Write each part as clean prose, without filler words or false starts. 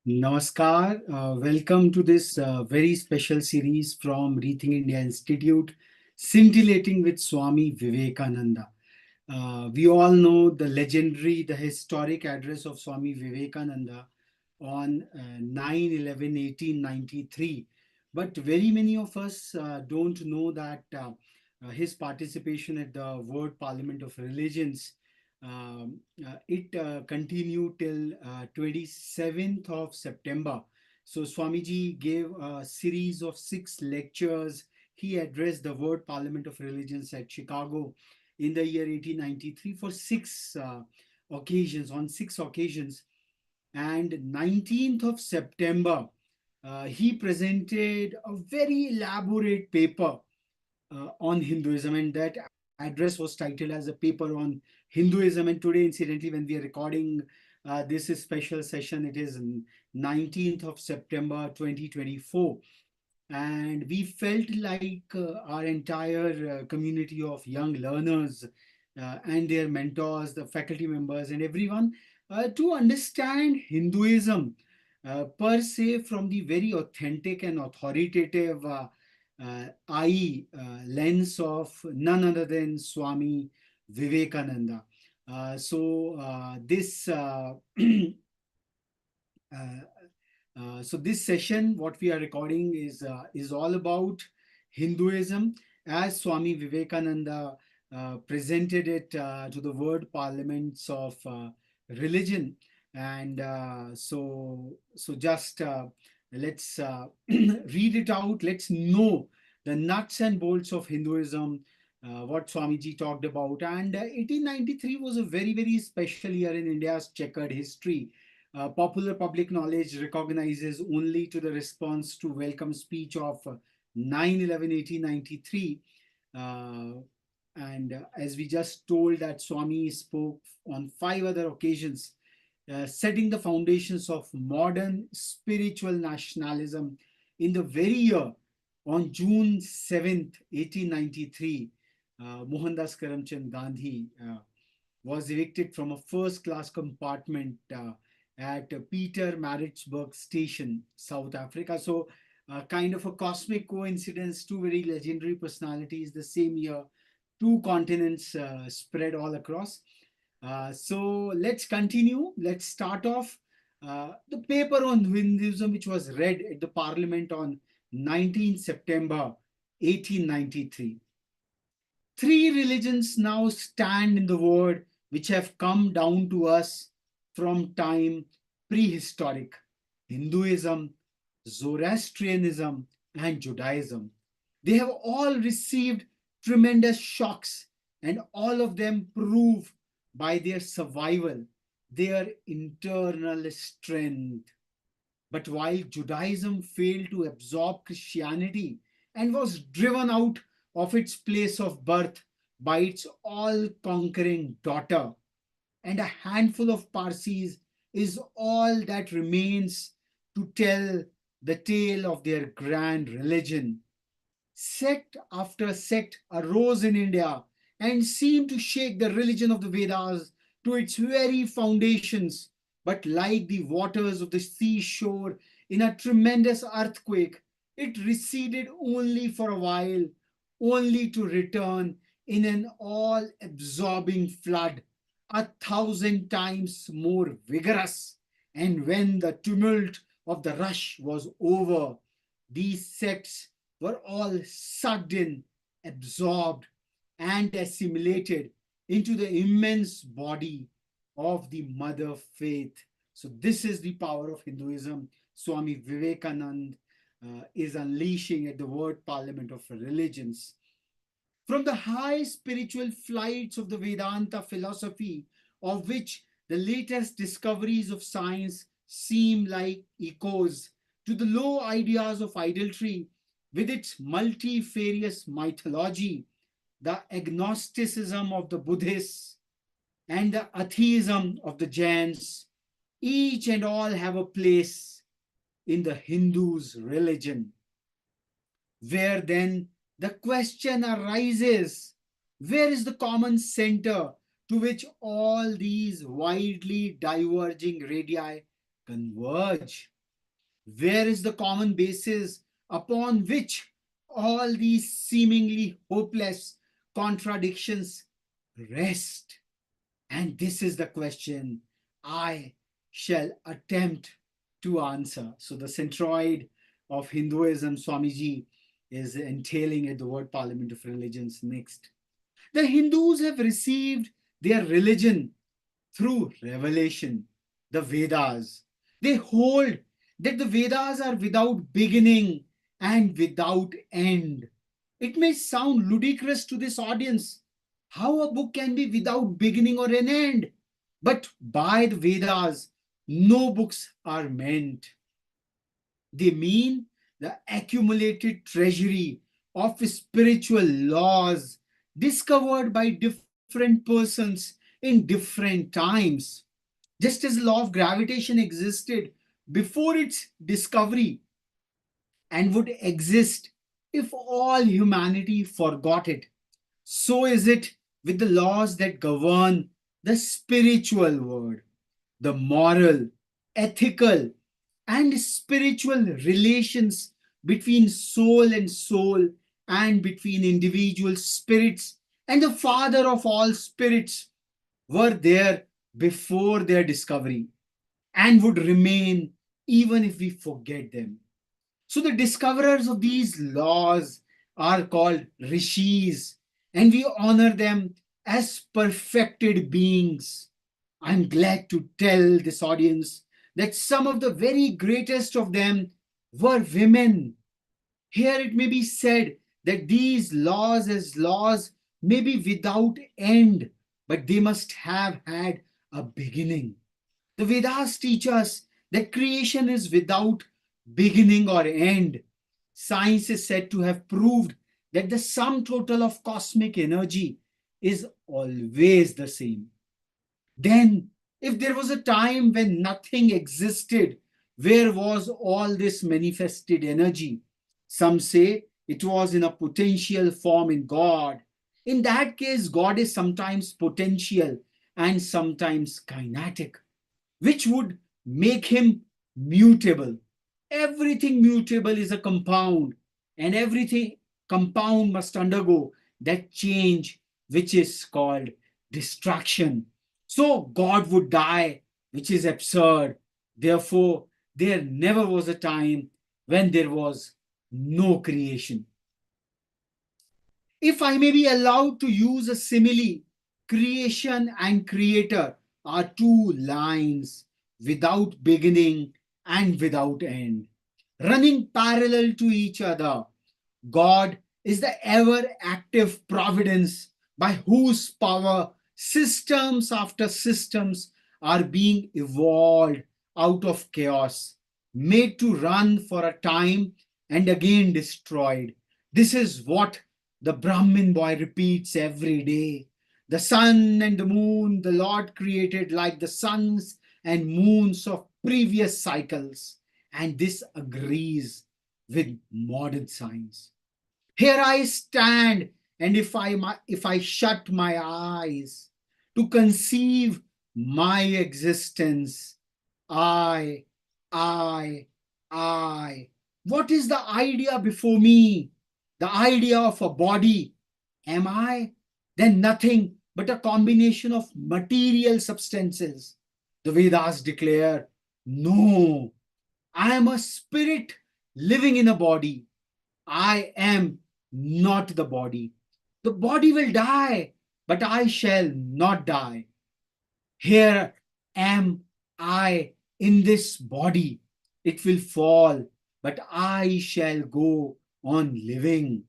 Namaskar. Welcome to this very special series from Rethink India Institute, Scintillating with Swami Vivekananda. We all know the historic address of Swami Vivekananda on 9/11/1893. But very many of us don't know that his participation at the World Parliament of Religions it continued till 27th of September. So Swamiji gave a series of 6 lectures. He addressed the World Parliament of Religions at Chicago in the year 1893 for on 6 occasions. And 19th of September, he presented a very elaborate paper on Hinduism, and that address was titled as a paper on Hinduism. And today, incidentally, when we are recording this special session, it is 19th of September 2024. And we felt like our entire community of young learners and their mentors, the faculty members, and everyone to understand Hinduism per se from the very authentic and authoritative eye lens of none other than Swami Vivekananda. This so this session, what we are recording is all about Hinduism as Swami Vivekananda presented it to the world parliaments of religion. And just let's read it out. Let's know the nuts and bolts of Hinduism, what Swamiji talked about. And 1893 was a very, very special year in India's checkered history. Popular public knowledge recognizes only to the response to welcome speech of 9/11/1893. Uh, and as we just told that Swami spoke on 5 other occasions, setting the foundations of modern spiritual nationalism in the very year on June 7th, 1893. Mohandas Karamchand Gandhi was evicted from a first class compartment at Peter Maritzburg Station, South Africa. So, kind of a cosmic coincidence, two very legendary personalities the same year, two continents spread all across. So, let's continue. Let's start off the paper on Hinduism, which was read at the Parliament on 19 September 1893. Three religions now stand in the world which have come down to us from time prehistoric: Hinduism, Zoroastrianism, and Judaism. They have all received tremendous shocks, and all of them prove by their survival their internal strength. But while Judaism failed to absorb Christianity and was driven out of its place of birth by its all conquering daughter, and a handful of Parsis is all that remains to tell the tale of their grand religion. Sect after sect arose in India and seemed to shake the religion of the Vedas to its very foundations. But like the waters of the seashore in a tremendous earthquake, it receded only for a while, only to return in an all absorbing flood, 1,000 times more vigorous. And when the tumult of the rush was over, these sects were all sucked in, absorbed, and assimilated into the immense body of the mother faith. So, this is the power of Hinduism. Swami Vivekananda is unleashing at the World Parliament of Religions. From the high spiritual flights of the Vedanta philosophy, of which the latest discoveries of science seem like echoes, to the low ideas of idolatry with its multifarious mythology, the agnosticism of the Buddhists, and the atheism of the Jains, each and all have a place in the Hindu's religion. Where then the question arises, where is the common center to which all these widely diverging radii converge? Where is the common basis upon which all these seemingly hopeless contradictions rest? And this is the question I shall attempt to answer. So, the centroid of Hinduism, Swamiji is entailing at the word Parliament of Religions next. The Hindus have received their religion through revelation, the Vedas. They hold that the Vedas are without beginning and without end. It may sound ludicrous to this audience how a book can be without beginning or an end. But by the Vedas, no books are meant. They mean the accumulated treasury of spiritual laws discovered by different persons in different times. Just as the law of gravitation existed before its discovery and would exist if all humanity forgot it, so is it with the laws that govern the spiritual world, the moral, ethical, and spiritual relations between soul and between individual spirits and the Father of all spirits were there before their discovery and would remain even if we forget them. So the discoverers of these laws are called rishis, and we honor them as perfected beings. I'm glad to tell this audience that some of the very greatest of them were women. Here it may be said that these laws as laws may be without end, but they must have had a beginning. The Vedas teach us that creation is without beginning or end. Science is said to have proved that the sum total of cosmic energy is always the same. Then, if there was a time when nothing existed, where was all this manifested energy? Some say it was in a potential form in God. In that case, God is sometimes potential and sometimes kinetic, which would make him mutable. Everything mutable is a compound, and everything compound must undergo that change, which is called destruction. So God would die, which is absurd. Therefore, there never was a time when there was no creation. If I may be allowed to use a simile, creation and creator are two lines without beginning and without end, running parallel to each other. God is the ever active providence by whose power systems after systems are being evolved out of chaos, made to run for a time and again destroyed. This is what the Brahmin boy repeats every day. The sun and the moon the Lord created like the suns and moons of previous cycles, and this agrees with modern science. Here I stand, and if I shut my eyes to conceive my existence, I, I, I. What is the idea before me? The idea of a body. Am I? Then nothing but a combination of material substances. The Vedas declare, no, I am a spirit living in a body. I am not the body. The body will die, but I shall not die. Here am I in this body. It will fall, but I shall go on living.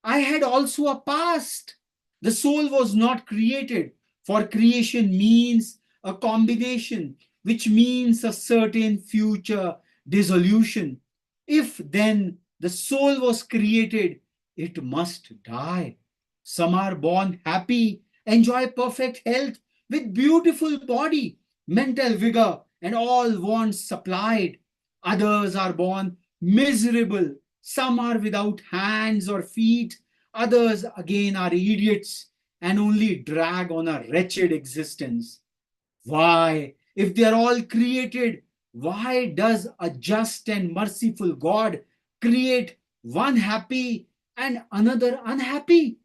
I had also a past. The soul was not created, for creation means a combination, which means a certain future dissolution. If then the soul was created, it must die. Some are born happy, enjoy perfect health with beautiful body, mental vigor, and all wants supplied. Others are born miserable. Some are without hands or feet. Others again are idiots and only drag on a wretched existence. Why, if they are all created, Why does a just and merciful God create one happy and another unhappy?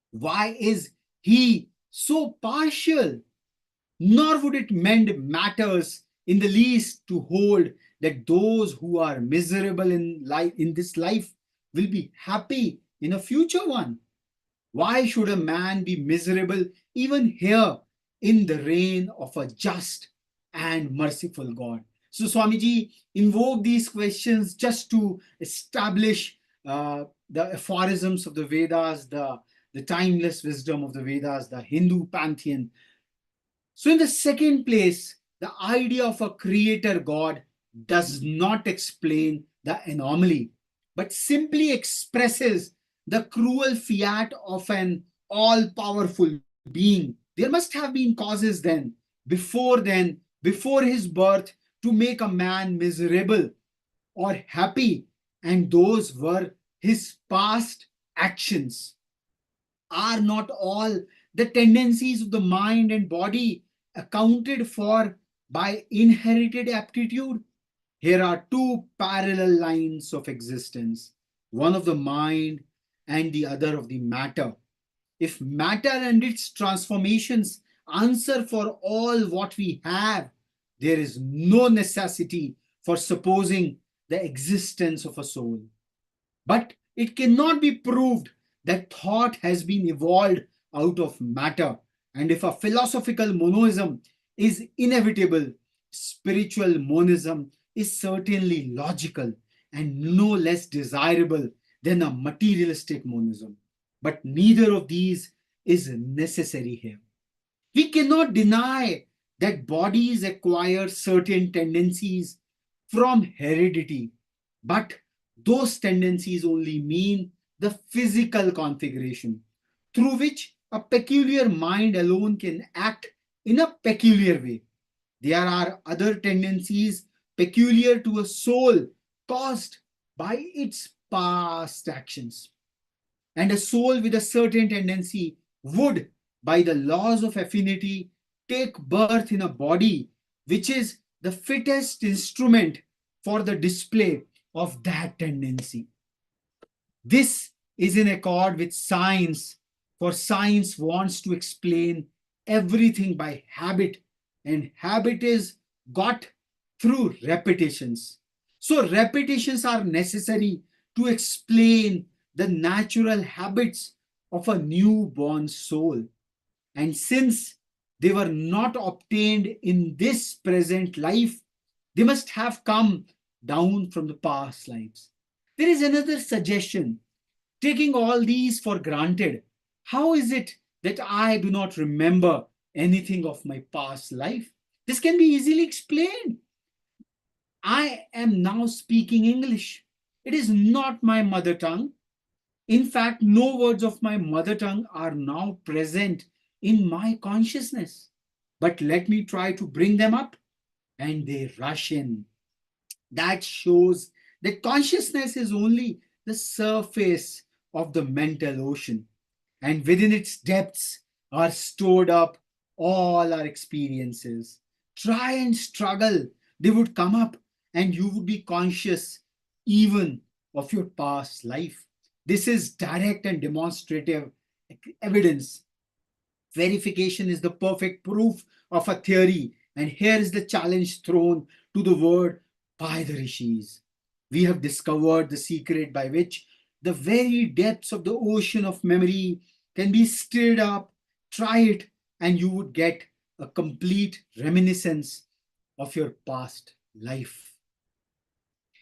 Why is he so partial? Nor would it mend matters in the least to hold that those who are miserable in life in this life will be happy in a future one. Why should a man be miserable even here in the reign of a just and merciful God? So Swamiji invoked these questions just to establish the aphorisms of the Vedas, the timeless wisdom of the Vedas, the Hindu pantheon. So, in the second place, the idea of a creator God does not explain the anomaly, but simply expresses the cruel fiat of an all powerful being. There must have been causes then, before his birth, to make a man miserable or happy, and those were his past actions. Are not all the tendencies of the mind and body accounted for by inherited aptitude? Here are two parallel lines of existence, one of the mind and the other of the matter. If matter and its transformations answer for all what we have, there is no necessity for supposing the existence of a soul. But it cannot be proved that thought has been evolved out of matter. And if a philosophical monism is inevitable, spiritual monism is certainly logical and no less desirable than a materialistic monism. But neither of these is necessary here. We cannot deny that bodies acquire certain tendencies from heredity, but those tendencies only mean the physical configuration through which a peculiar mind alone can act in a peculiar way. There are other tendencies peculiar to a soul caused by its past actions. And a soul with a certain tendency would, by the laws of affinity, take birth in a body which is the fittest instrument for the display of that tendency. This is in accord with science, for science wants to explain everything by habit, and habit is got through repetitions. So, repetitions are necessary to explain the natural habits of a newborn soul. And since they were not obtained in this present life, they must have come down from the past lives. There is another suggestion. Taking all these for granted, how is it that I do not remember anything of my past life? This can be easily explained. I am now speaking English. It is not my mother tongue. In fact, no words of my mother tongue are now present in my consciousness. But let me try to bring them up, and they rush in. That shows that consciousness is only the surface of the mental ocean, and within its depths are stored up all our experiences. Try and struggle, they would come up, and you would be conscious even of your past life. This is direct and demonstrative evidence. Verification is the perfect proof of a theory, and here is the challenge thrown to the world by the rishis. We have discovered the secret by which the very depths of the ocean of memory can be stirred up. Try it, and you would get a complete reminiscence of your past life.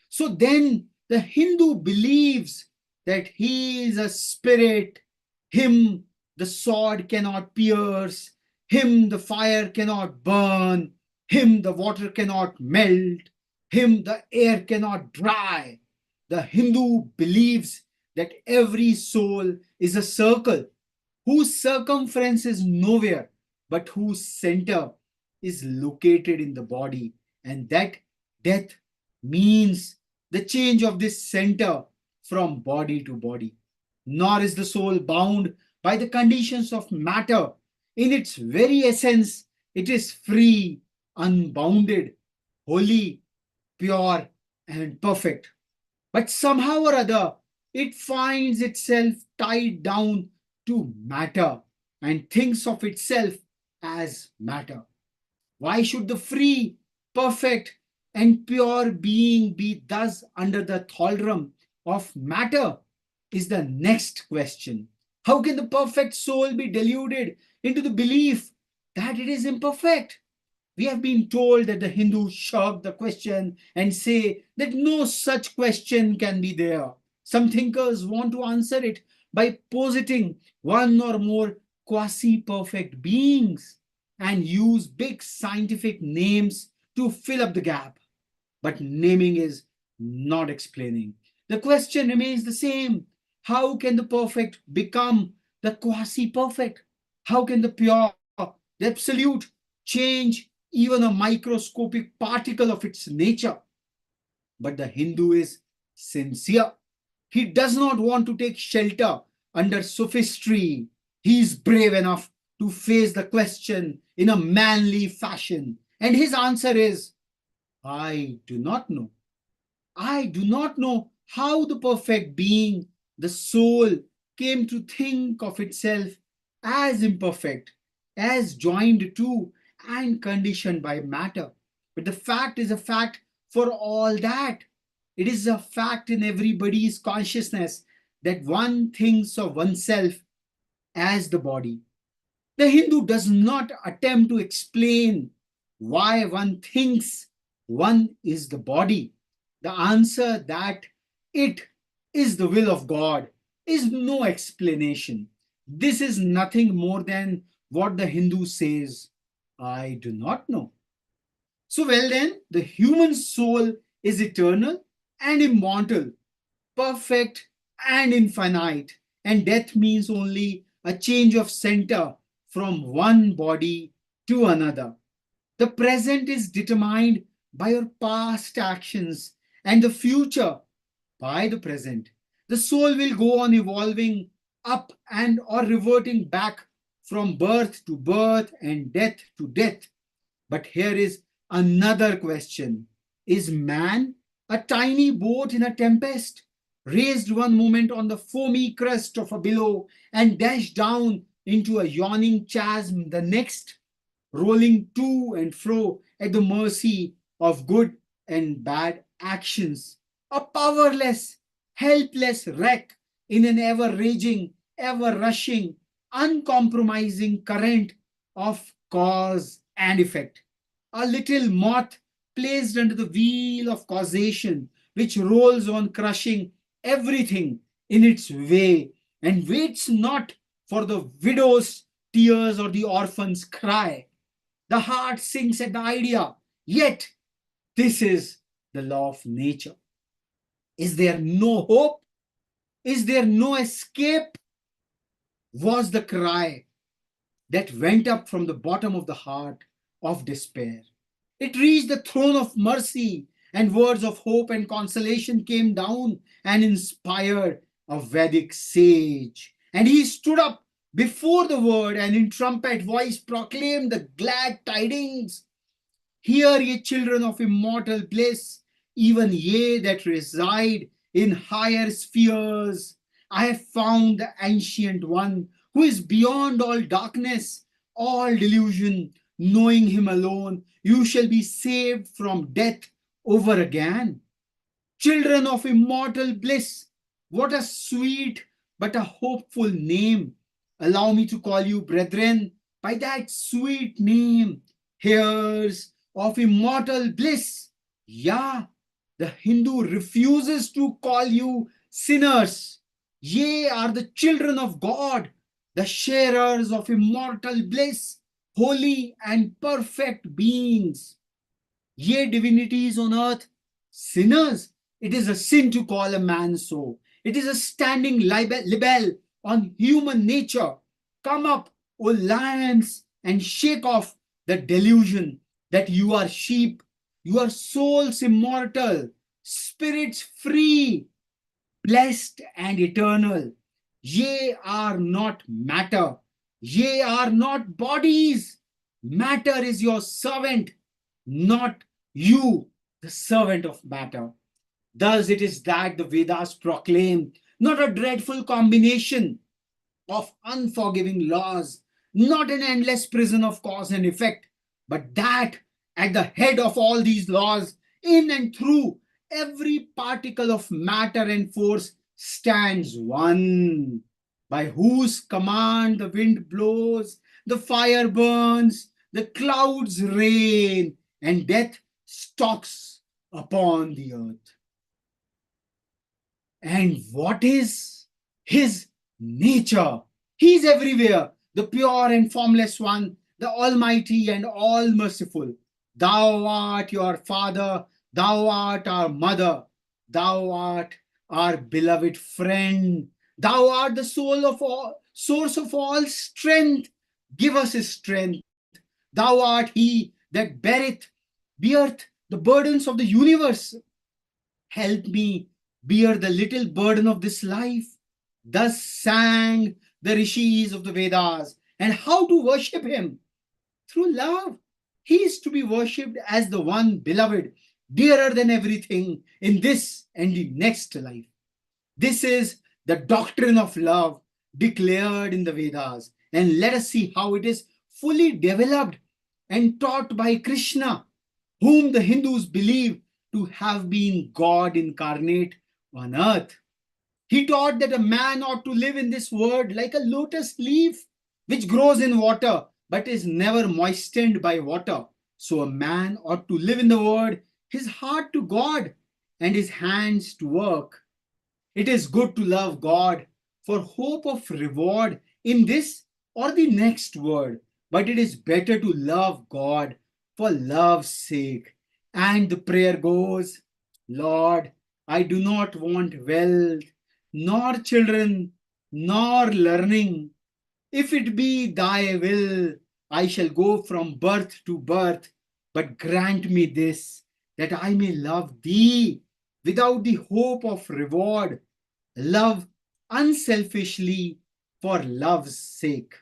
So then the Hindu believes that he is a spirit, him the sword cannot pierce, him the fire cannot burn, him the water cannot melt, him the air cannot dry. The Hindu believes that every soul is a circle whose circumference is nowhere, but whose center is located in the body, and that death means the change of this center from body to body. Nor is the soul bound by the conditions of matter. In its very essence, it is free, unbounded. holy, pure, and perfect. But somehow or other, it finds itself tied down to matter and thinks of itself as matter. Why should the free, perfect, and pure being be thus under the thraldom of matter? Is the next question. How can the perfect soul be deluded into the belief that it is imperfect? We have been told that the Hindus shirk the question and say that no such question can be there. Some thinkers want to answer it by positing one or more quasi perfect beings and use big scientific names to fill up the gap. But naming is not explaining. The question remains the same. How can the perfect become the quasi perfect? How can the pure, the absolute, change even a microscopic particle of its nature? But the Hindu is sincere. He does not want to take shelter under sophistry. He is brave enough to face the question in a manly fashion. And his answer is, I do not know. I do not know how the perfect being, the soul, came to think of itself as imperfect, as joined to and conditioned by matter. But the fact is a fact for all that. It is a fact in everybody's consciousness that one thinks of oneself as the body. The Hindu does not attempt to explain why one thinks one is the body. The answer that it is the will of God is no explanation. This is nothing more than what the Hindu says, I do not know. So, well, then, the human soul is eternal and immortal, perfect and infinite, and death means only a change of center from one body to another. The present is determined by your past actions and the future by the present. The soul will go on evolving up and or reverting back from birth to birth and death to death. But here is another question. Is man a tiny boat in a tempest, raised one moment on the foamy crest of a billow and dashed down into a yawning chasm the next, rolling to and fro at the mercy of good and bad actions? A powerless, helpless wreck in an ever raging, ever rushing, uncompromising current of cause and effect. A little moth placed under the wheel of causation, which rolls on crushing everything in its way and waits not for the widow's tears or the orphan's cry. The heart sinks at the idea, yet this is the law of nature. Is there no hope? Is there no escape? Was the cry that went up from the bottom of the heart of despair. It reached the throne of mercy, and words of hope and consolation came down and inspired a Vedic sage. And he stood up before the word and in trumpet voice proclaimed the glad tidings. Hear, ye children of immortal bliss, even ye that reside in higher spheres. I have found the ancient one who is beyond all darkness, all delusion. Knowing him alone, you shall be saved from death over again. Children of immortal bliss, what a sweet but a hopeful name. Allow me to call you brethren by that sweet name, heirs of immortal bliss. Yeah, the Hindu refuses to call you sinners. Ye are the children of God, the sharers of immortal bliss, holy and perfect beings. Ye divinities on earth, sinners, it is a sin to call a man so. It is a standing libel on human nature. Come up, O lions, and shake off the delusion that you are sheep. Your souls immortal, spirits free, blessed and eternal. Ye are not matter. Ye are not bodies. Matter is your servant, not you, the servant of matter. Thus it is that the Vedas proclaim not a dreadful combination of unforgiving laws, not an endless prison of cause and effect, but that at the head of all these laws, in and through every particle of matter and force, stands one, by whose command the wind blows, the fire burns, the clouds rain, and death stalks upon the earth. And what is his nature? He is everywhere, the pure and formless one, the almighty and all merciful. Thou art your father, thou art our mother, thou art our beloved friend, thou art the soul of all, source of all strength. Give us his strength. Thou art he that beareth the burdens of the universe. Help me bear the little burden of this life. Thus sang the rishis of the Vedas. And how to worship him? Through love. He is to be worshipped as the one beloved, dearer than everything in this and the next life. This is the doctrine of love declared in the Vedas. And let us see how it is fully developed and taught by Krishna, whom the Hindus believe to have been God incarnate on earth. He taught that a man ought to live in this world like a lotus leaf, which grows in water but is never moistened by water. So a man ought to live in the world, his heart to God and his hands to work. It is good to love God for hope of reward in this or the next world, but it is better to love God for love's sake. And the prayer goes, Lord, I do not want wealth, nor children, nor learning. If it be thy will, I shall go from birth to birth, but grant me this, that I may love thee without the hope of reward, love unselfishly for love's sake.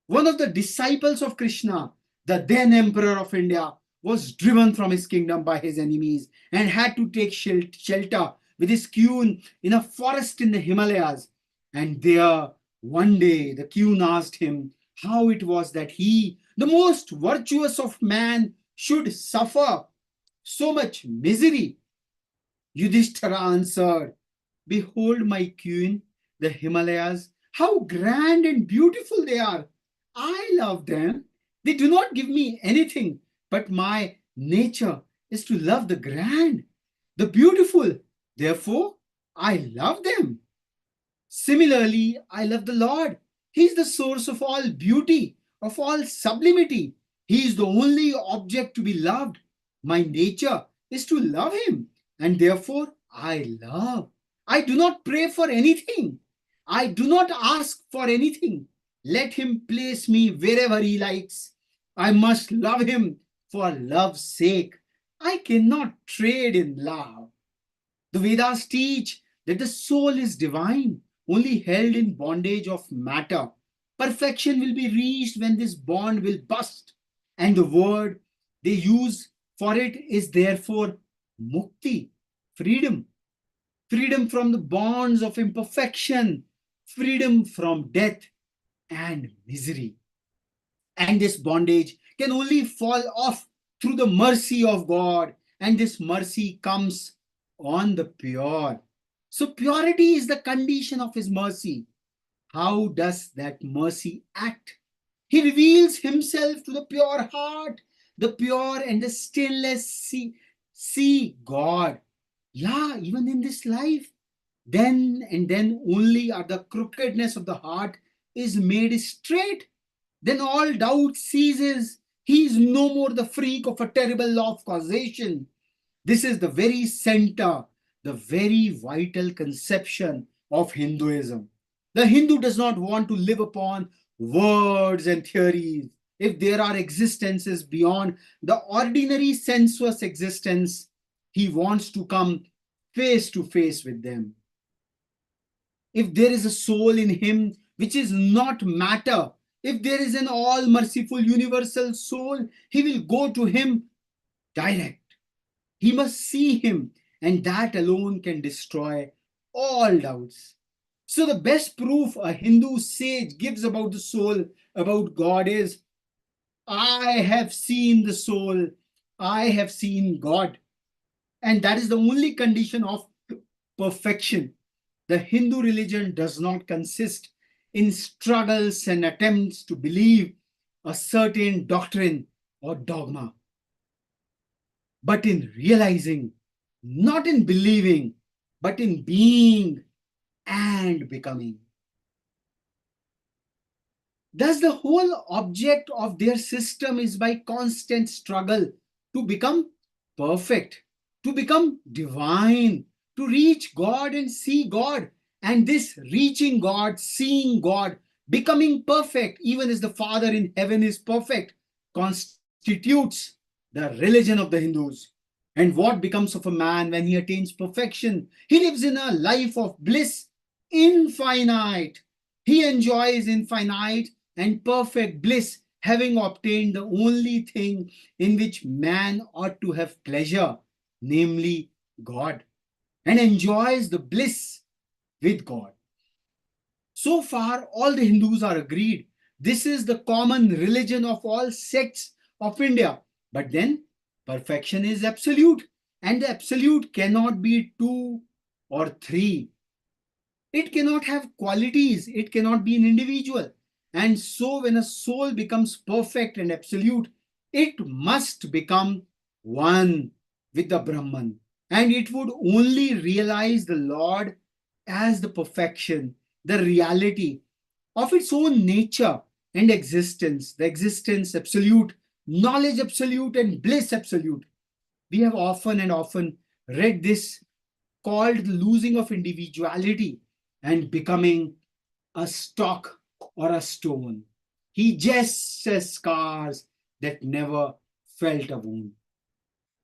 One of the disciples of Krishna, the then emperor of India, was driven from his kingdom by his enemies and had to take shelter with his queen in a forest in the Himalayas. And there, one day, the queen asked him how it was that he, the most virtuous of man, should suffer so much misery. Yudhishthira answered, Behold, my queen, the Himalayas, how grand and beautiful they are. I love them. They do not give me anything, but my nature is to love the grand, the beautiful. Therefore, I love them. Similarly, I love the Lord. He is the source of all beauty, of all sublimity. He is the only object to be loved. My nature is to love him, and therefore I love. I do not pray for anything. I do not ask for anything. Let him place me wherever he likes. I must love him for love's sake. I cannot trade in love. The Vedas teach that the soul is divine, only held in bondage of matter. Perfection will be reached when this bond will burst, and the word they use for it is therefore mukti, freedom. Freedom from the bonds of imperfection, freedom from death and misery. And this bondage can only fall off through the mercy of God, and this mercy comes on the pure. So, purity is the condition of his mercy. How does that mercy act? He reveals himself to the pure heart, the pure and the stainless see God. Yeah, even in this life, then and then only are the crookedness of the heart is made straight. Then all doubt ceases. He is no more the freak of a terrible law of causation. This is the very center, the very vital conception of Hinduism. The Hindu does not want to live upon words and theories. If there are existences beyond the ordinary sensuous existence, he wants to come face to face with them. If there is a soul in him which is not matter, if there is an all merciful universal soul, he will go to him direct. He must see him, and that alone can destroy all doubts. So, the best proof a Hindu sage gives about the soul, about God, is I have seen the soul, I have seen God. And that is the only condition of perfection. The Hindu religion does not consist in struggles and attempts to believe a certain doctrine or dogma, but in realizing, not in believing, but in being and becoming. Thus, the whole object of their system is by constant struggle to become perfect, to become divine, to reach God and see God. And this reaching God, seeing God, becoming perfect, even as the Father in heaven is perfect, constitutes the religion of the Hindus. And what becomes of a man when he attains perfection? He lives in a life of bliss, infinite. He enjoys infinite and perfect bliss, having obtained the only thing in which man ought to have pleasure, namely God, and enjoys the bliss with God. So far, all the Hindus are agreed. This is the common religion of all sects of India. But then, perfection is absolute, and the absolute cannot be two or three. It cannot have qualities, it cannot be an individual. And so, when a soul becomes perfect and absolute, it must become one with the Brahman. And it would only realize the Lord as the perfection, the reality of its own nature and existence, the existence absolute, knowledge absolute, and bliss absolute. We have often and often read this called the losing of individuality and becoming a stock or a stone. He jests as scars that never felt a wound.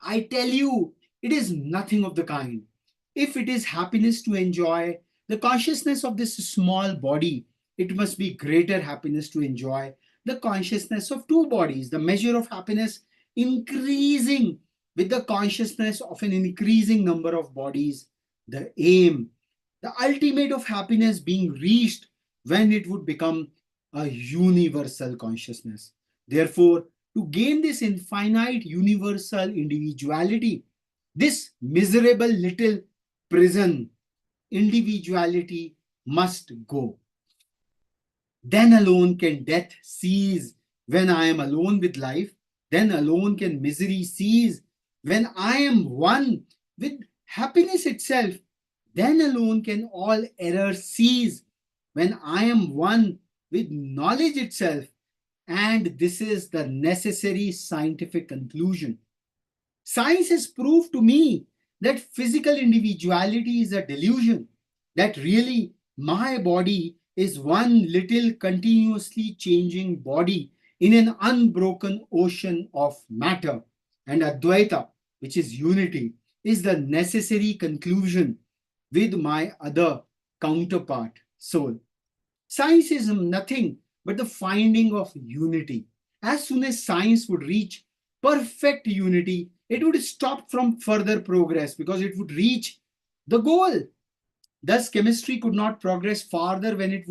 I tell you, it is nothing of the kind. If it is happiness to enjoy the consciousness of this small body, it must be greater happiness to enjoy the consciousness of two bodies, the measure of happiness increasing with the consciousness of an increasing number of bodies, the aim, the ultimate of happiness being reached when it would become a universal consciousness. Therefore, to gain this infinite universal individuality, this miserable little prison, individuality must go. Then alone can death cease when I am alone with life. Then alone can misery cease when I am one with happiness itself. Then alone can all error cease when I am one with knowledge itself. And this is the necessary scientific conclusion. Science has proved to me that physical individuality is a delusion, that really my body is one little continuously changing body in an unbroken ocean of matter. And Advaita, which is unity, is the necessary conclusion with my other counterpart, soul. Science is nothing but the finding of unity. As soon as science would reach perfect unity, it would stop from further progress because it would reach the goal. Thus, chemistry could not progress farther when it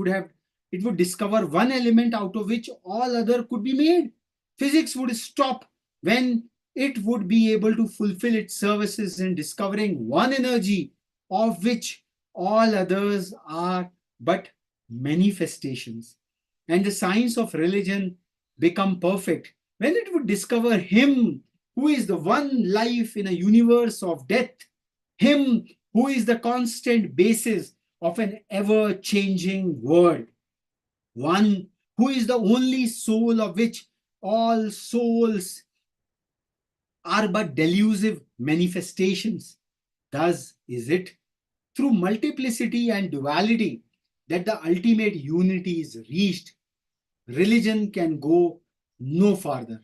would discover one element out of which all other could be made. Physics would stop when it would be able to fulfill its services in discovering one energy of which all others are but manifestations. And the science of religion become perfect when it would discover him who is the one life in a universe of death, him who is the constant basis of an ever changing world, one who is the only soul of which all souls are but delusive manifestations. Thus is it through multiplicity and duality that the ultimate unity is reached. Religion can go no farther.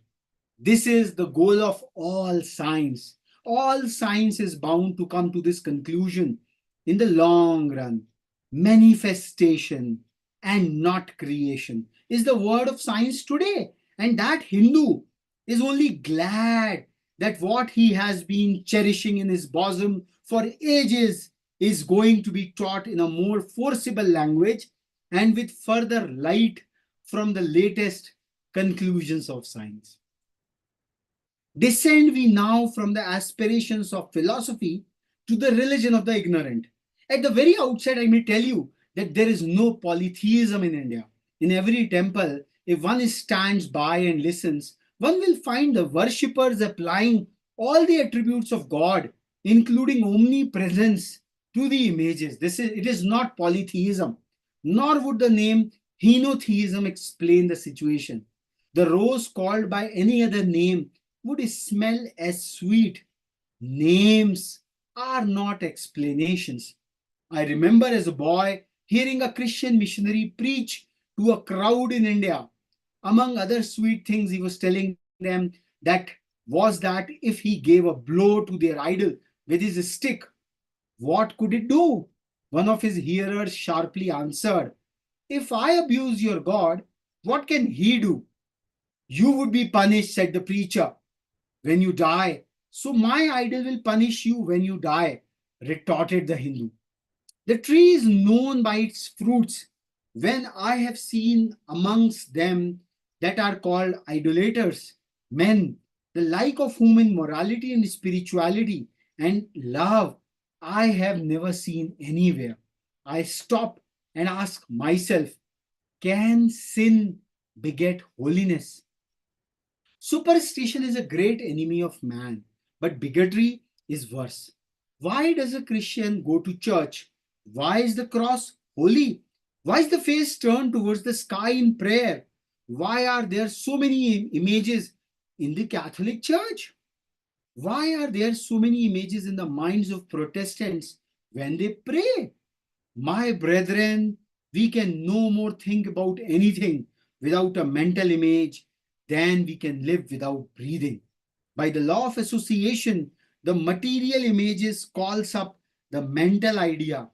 This is the goal of all science. All science is bound to come to this conclusion in the long run. Manifestation and not creation is the word of science today. And that Hindu is only glad that what he has been cherishing in his bosom for ages is going to be taught in a more forcible language and with further light from the latest conclusions of science. Descend we now from the aspirations of philosophy to the religion of the ignorant. At the very outset, I may tell you that there is no polytheism in India. In every temple, if one stands by and listens, one will find the worshippers applying all the attributes of God, including omnipresence, to the images. It is not polytheism, nor would the name henotheism explain the situation. The rose called by any other name would smell as sweet. Names are not explanations. I remember as a boy hearing a Christian missionary preach to a crowd in India. Among other sweet things, he was telling them that if he gave a blow to their idol with his stick, what could it do? One of his hearers sharply answered, "If I abuse your God, what can he do?" "You would be punished," said the preacher, "when you die. So my idol will punish you when you die," retorted the Hindu. "The tree is known by its fruits. When I have seen amongst them that are called idolaters, men, the like of whom in morality and spirituality and love I have never seen anywhere, I stop and ask myself, can sin beget holiness? Superstition is a great enemy of man, but bigotry is worse. Why does a Christian go to church? Why is the cross holy? Why is the face turned towards the sky in prayer? Why are there so many images in the Catholic Church? Why are there so many images in the minds of Protestants when they pray? My brethren, we can no more think about anything without a mental image than we can live without breathing. By the law of association, the material images calls up the mental idea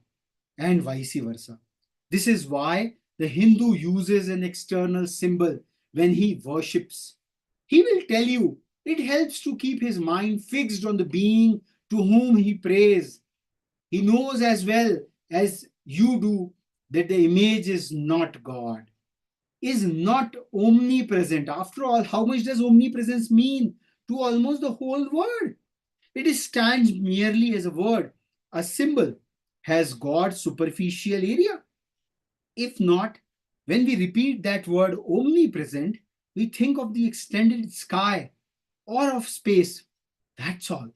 and vice versa. This is why the Hindu uses an external symbol when he worships. He will tell you it helps to keep his mind fixed on the being to whom he prays. He knows as well as you do that the image is not God, is not omnipresent. After all, how much does omnipresence mean to almost the whole world? It stands merely as a word, a symbol. Has God superficial area? If not, when we repeat that word omnipresent, we think of the extended sky or of space. That's all.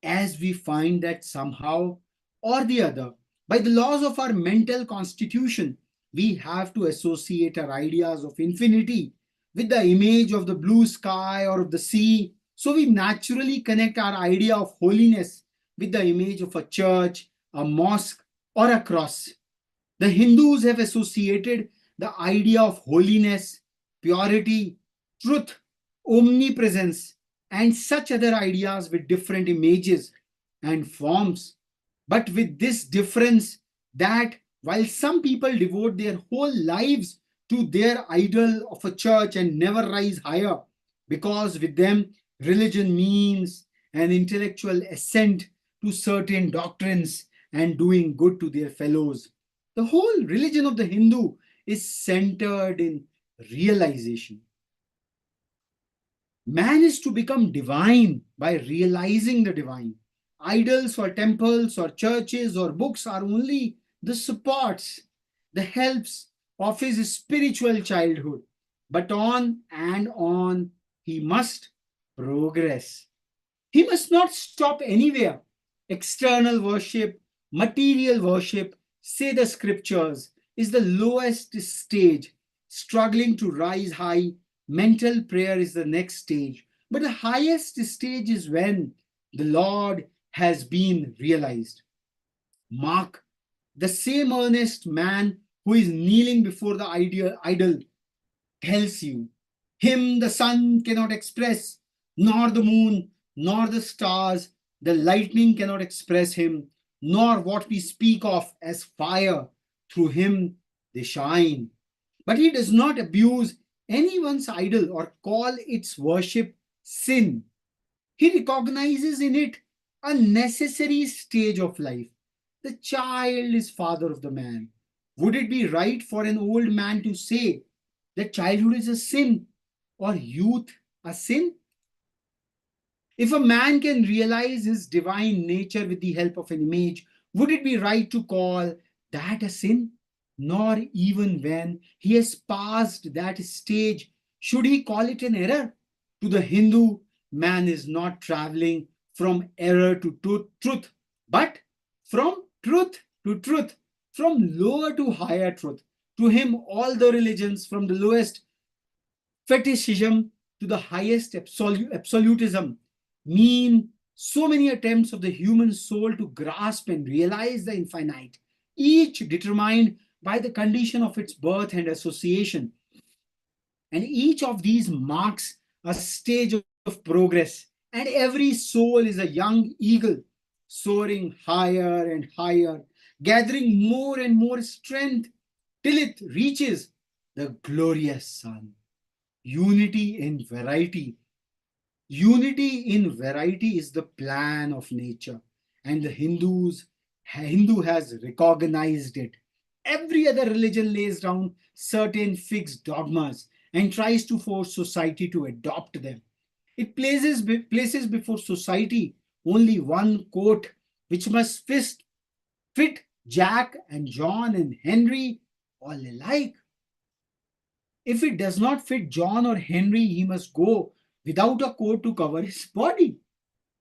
As we find that somehow or the other, by the laws of our mental constitution, we have to associate our ideas of infinity with the image of the blue sky or of the sea. So we naturally connect our idea of holiness with the image of a church, a mosque, or a cross. The Hindus have associated the idea of holiness, purity, truth, omnipresence, and such other ideas with different images and forms. But with this difference that while some people devote their whole lives to their idol of a church and never rise higher, because with them religion means an intellectual assent to certain doctrines and doing good to their fellows. The whole religion of the Hindu is centered in realization. Man is to become divine by realizing the divine. Idols or temples or churches or books are only the supports, the helps of his spiritual childhood. But on and on he must progress. He must not stop anywhere. External worship, material worship, say the scriptures, is the lowest stage. Struggling to rise high, mental prayer is the next stage. But the highest stage is when the Lord has been realized. Mark, the same earnest man who is kneeling before the idol tells you, him the sun cannot express, nor the moon, nor the stars, the lightning cannot express him, nor what we speak of as fire. Through him they shine. But he does not abuse anyone's idol or call its worship sin. He recognizes in it a necessary stage of life. The child is father of the man. Would it be right for an old man to say that childhood is a sin or youth a sin? If a man can realize his divine nature with the help of an image, would it be right to call that a sin? Nor even when he has passed that stage, should he call it an error? To the Hindu, man is not traveling from error to truth, but from truth to truth, from lower to higher truth. To him, all the religions, from the lowest fetishism to the highest absolutism, mean so many attempts of the human soul to grasp and realize the infinite, each determined by the condition of its birth and association. And each of these marks a stage of progress, and every soul is a young eagle soaring higher and higher, gathering more and more strength till it reaches the glorious sun. Unity in variety. Unity in variety is the plan of nature, and the Hindu has recognized it. Every other religion lays down certain fixed dogmas and tries to force society to adopt them. It places before society only one coat which must fit Jack and John and Henry all alike. If it does not fit John or Henry, he must go without a coat to cover his body.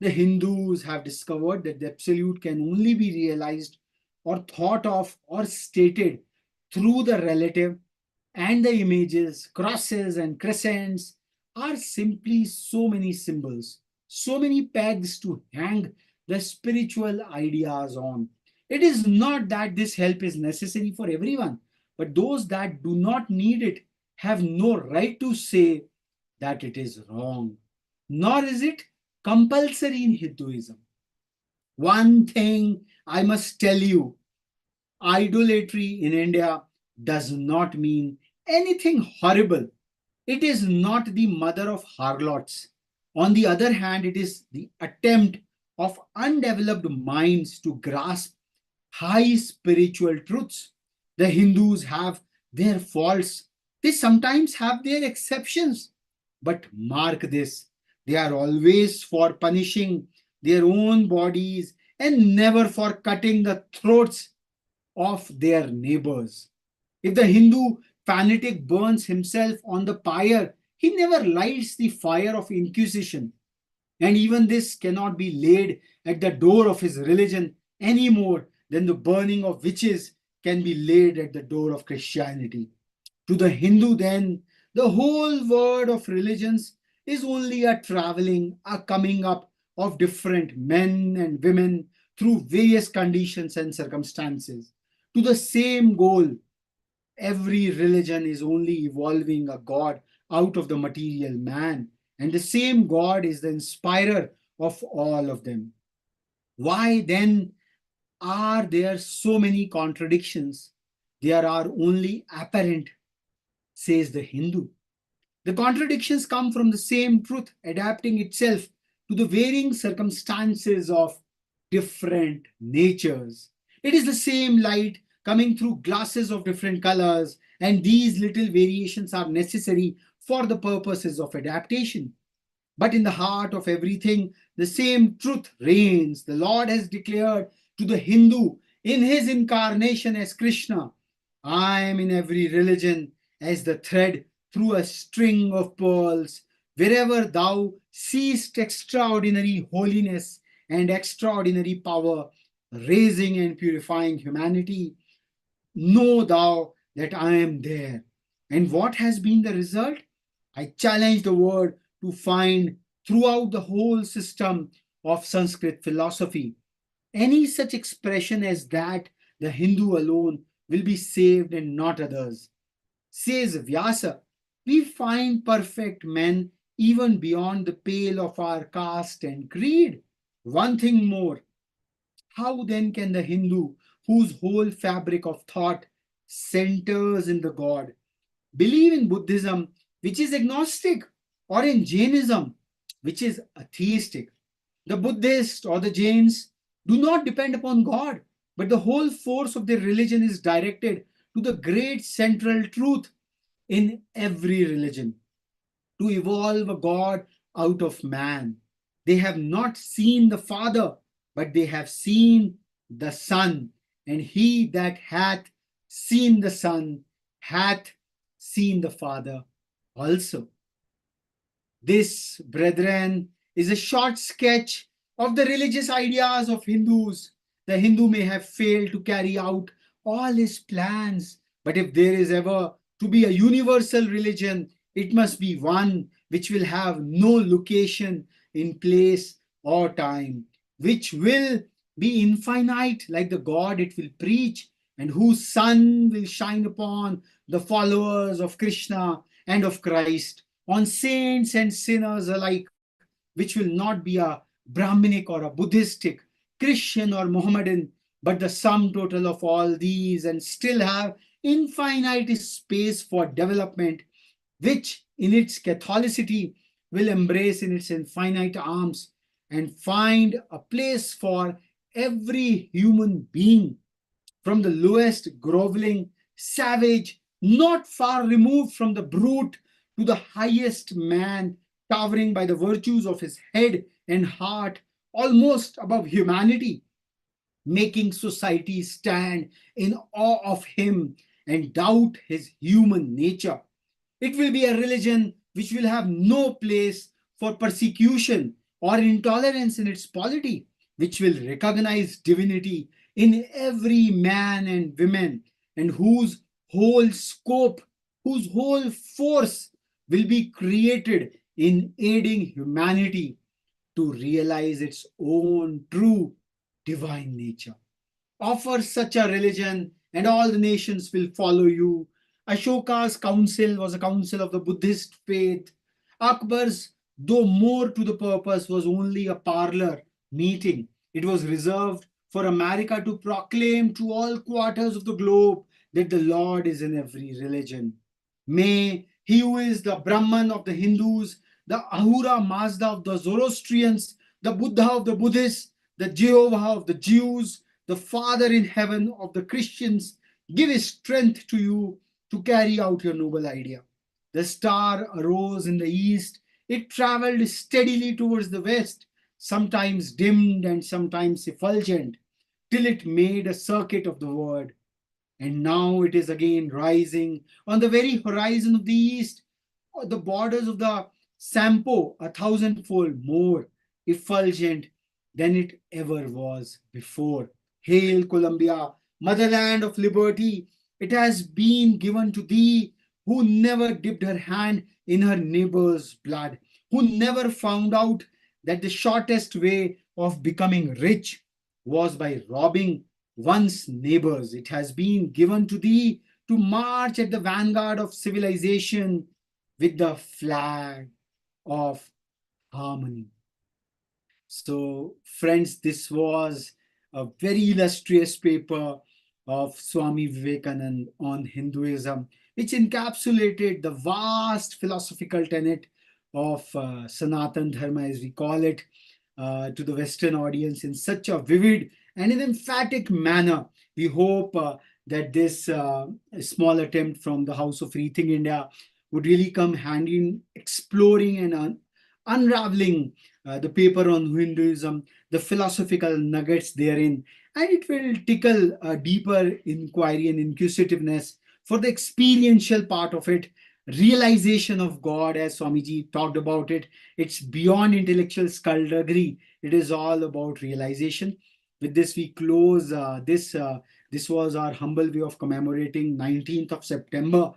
The Hindus have discovered that the absolute can only be realized or thought of or stated through the relative, and the images, crosses, and crescents are simply so many symbols, so many pegs to hang the spiritual ideas on. It is not that this help is necessary for everyone, but those that do not need it have no right to say that it is wrong. Nor is it compulsory in Hinduism. One thing I must tell you, idolatry in India does not mean anything horrible. It is not the mother of harlots. On the other hand, it is the attempt of undeveloped minds to grasp high spiritual truths. The Hindus have their faults, they sometimes have their exceptions. But mark this, they are always for punishing their own bodies and never for cutting the throats of their neighbors. If the Hindu fanatic burns himself on the pyre, he never lights the fire of inquisition. And even this cannot be laid at the door of his religion any more than the burning of witches can be laid at the door of Christianity. To the Hindu, then, the whole world of religions is only a traveling, a coming up of different men and women through various conditions and circumstances to the same goal. Every religion is only evolving a God out of the material man, and the same God is the inspirer of all of them. Why then are there so many contradictions? There are only apparent, says the Hindu. The contradictions come from the same truth adapting itself to the varying circumstances of different natures. It is the same light coming through glasses of different colors, and these little variations are necessary for the purposes of adaptation. But in the heart of everything, the same truth reigns. The Lord has declared to the Hindu in his incarnation as Krishna, I am in every religion as the thread through a string of pearls. Wherever thou seest extraordinary holiness and extraordinary power, raising and purifying humanity, know thou that I am there. And what has been the result? I challenge the world to find throughout the whole system of Sanskrit philosophy any such expression as that the Hindu alone will be saved and not others. Says Vyasa, we find perfect men even beyond the pale of our caste and creed. One thing more, how then can the Hindu, whose whole fabric of thought centers in the God, believe in Buddhism, which is agnostic, or in Jainism, which is atheistic. The Buddhists or the Jains do not depend upon God, but the whole force of their religion is directed to the great central truth in every religion, to evolve a God out of man. They have not seen the Father, but they have seen the Son. And he that hath seen the Son hath seen the Father also. This, brethren, is a short sketch of the religious ideas of Hindus. The Hindu may have failed to carry out all his plans, but if there is ever to be a universal religion, it must be one which will have no location in place or time, which will be infinite like the God it will preach, and whose sun will shine upon the followers of Krishna and of Christ, on saints and sinners alike, which will not be a Brahminic or a Buddhistic, Christian or Mohammedan, but the sum total of all these, and still have infinite space for development, which in its Catholicity will embrace in its infinite arms and find a place for every human being, from the lowest groveling savage, not far removed from the brute, to the highest man, towering by the virtues of his head and heart, almost above humanity, making society stand in awe of him and doubt his human nature. It will be a religion which will have no place for persecution or intolerance in its polity, which will recognize divinity in every man and woman, and whose whole scope, whose whole force will be created in aiding humanity to realize its own true divine nature. Offer such a religion, and all the nations will follow you. Ashoka's council was a council of the Buddhist faith. Akbar's, though more to the purpose, was only a parlor meeting. It was reserved for America to proclaim to all quarters of the globe that the Lord is in every religion. May he who is the Brahman of the Hindus, the Ahura Mazda of the Zoroastrians, the Buddha of the Buddhists, the Jehovah of the Jews, the Father in heaven of the Christians, give his strength to you to carry out your noble idea. The star arose in the east. It traveled steadily towards the west, sometimes dimmed and sometimes effulgent, till it made a circuit of the world. And now it is again rising on the very horizon of the east, the borders of the Sampo, a thousandfold more effulgent than it ever was before. Hail, Columbia, motherland of liberty! It has been given to thee, who never dipped her hand in her neighbor's blood, who never found out that the shortest way of becoming rich was by robbing one's neighbors. It has been given to thee to march at the vanguard of civilization with the flag of harmony. So, friends, this was a very illustrious paper of Swami Vivekananda on Hinduism, which encapsulated the vast philosophical tenet of Sanatan Dharma, as we call it, to the Western audience in such a vivid and an emphatic manner. We hope that this small attempt from the House of Rethink India would really come handy in exploring and unraveling the paper on Hinduism, the philosophical nuggets therein, and it will tickle a deeper inquiry and inquisitiveness for the experiential part of it, realization of God, as Swamiji talked about it. It's beyond intellectual skullduggery. It is all about realization. With this, we close this. This was our humble way of commemorating 19th of September,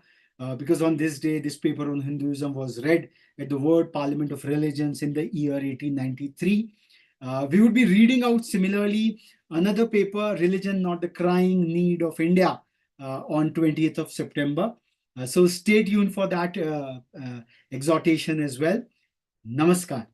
because on this day, this paper on Hinduism was read at the World Parliament of Religions in the year 1893. We would be reading out similarly another paper, Religion Not the Crying Need of India, on 20th of September. So stay tuned for that exhortation as well. Namaskar.